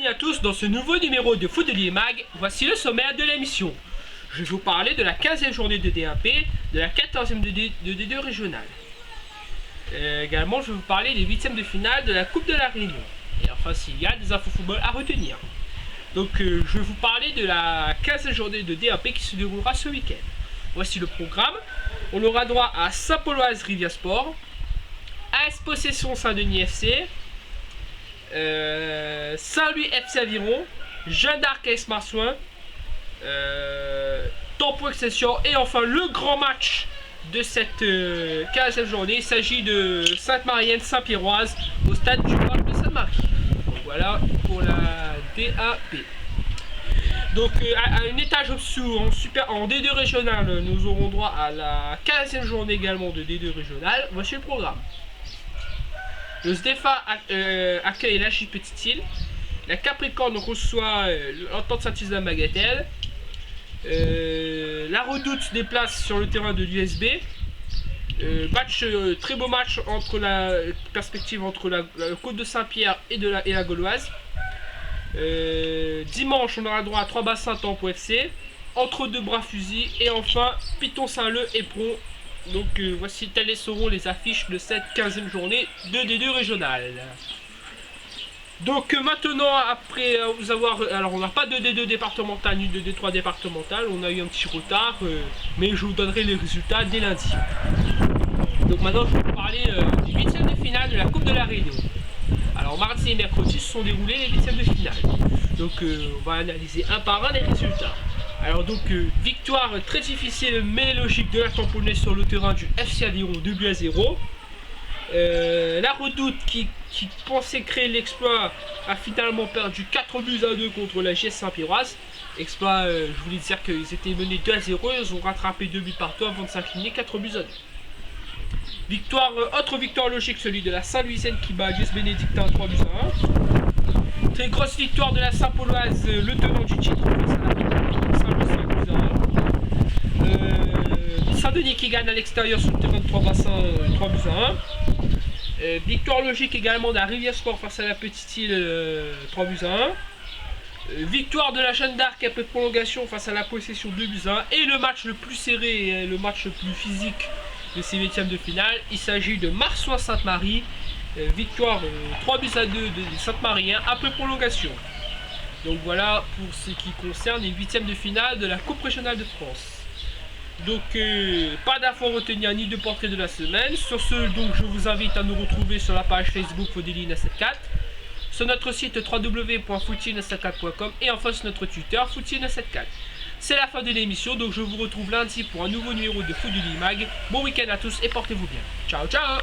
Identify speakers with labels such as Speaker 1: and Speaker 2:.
Speaker 1: Bienvenue à tous dans ce nouveau numéro de Foot de l'IMAG. Voici le sommaire de l'émission. Je vais vous parler de la 15e journée de D1P, de la 14e de D2 régionale. Également, je vais vous parler des 8e de finale de la Coupe de la Réunion. Et enfin, s'il y a des infos football à retenir. Donc, je vais vous parler de la 15e journée de D1P qui se déroulera ce week-end. Voici le programme. On aura droit à Saint-Pauloise Rivière Sport, AS Possession Saint-Denis FC, Saint-Louis FC Aviron, Jeanne d'Arc AS Marsouin, Tampon Excelsior et enfin le grand match de cette 15e journée. Il s'agit de Sainte-Marienne Saint-Pierroise au stade du parc de Sainte-Marie. Donc voilà pour la DAP. Donc à un étage au-dessous en D2 régional, nous aurons droit à la 15e journée également de D2 régional. Voici le programme. Le SDEFA accueille la J Petite Île. La Capricorne reçoit l'Entente Saint-Isle-Bagatelle. La Redoute se déplace sur le terrain de l'USB. Très beau match entre la perspective entre la Côte de Saint-Pierre et la Gauloise. Dimanche, on aura droit à 3 bassins Tampon FC, entre deux bras fusils et enfin Piton Saint-Leu et Pron. Donc voici telles seront les affiches de cette 15e journée de D2 régional. Donc maintenant, après vous avoir... Alors on n'a pas de D2 départemental ni de D3 départemental, on a eu un petit retard, mais je vous donnerai les résultats dès lundi. Donc maintenant je vais vous parler des 8e de finale de la Coupe de la Réunion. Alors mardi et mercredi se sont déroulés les 8e de finale. Donc on va analyser un par un les résultats. Alors donc victoire très difficile mais logique de la Tamponnaise sur le terrain du FC Aviron 2-0. La Redoute qui pensait créer l'exploit a finalement perdu 4-2 contre la GS Saint-Pierroise. Exploit, je voulais dire qu'ils étaient menés 2-0, ils ont rattrapé 2 buts partout avant de s'incliner 4-2. Autre victoire logique, celui de la Saint-Louisienne qui bat GS Bénédictin 3-1. Très grosse victoire de la Saint-Pauloise, le tenant du titre face à la Saint-Denis qui gagne à l'extérieur sur le terrain de 3-1. Victoire logique également de la Rivière Sport face à la Petite Île 3-1. Victoire de la Jeanne d'Arc après prolongation face à la Possession 2-1. Et le match le plus serré, le match le plus physique de ces 8e de finale, il s'agit de Marsouin-Sainte-Marie. Victoire 3-2 de Sainte-Mariens après prolongation. Donc voilà pour ce qui concerne les 8e de finale de la Coupe régionale de France. Donc pas d'infos retenir ni de portrait de la semaine. Sur ce, donc je vous invite à nous retrouver sur la page Facebook Fodeli974, sur notre site www.footily974.com et enfin sur notre Twitter Footily974. C'est la fin de l'émission, donc je vous retrouve lundi pour un nouveau numéro de Foot de l'IMAG. Bon week-end à tous et portez-vous bien. Ciao ciao.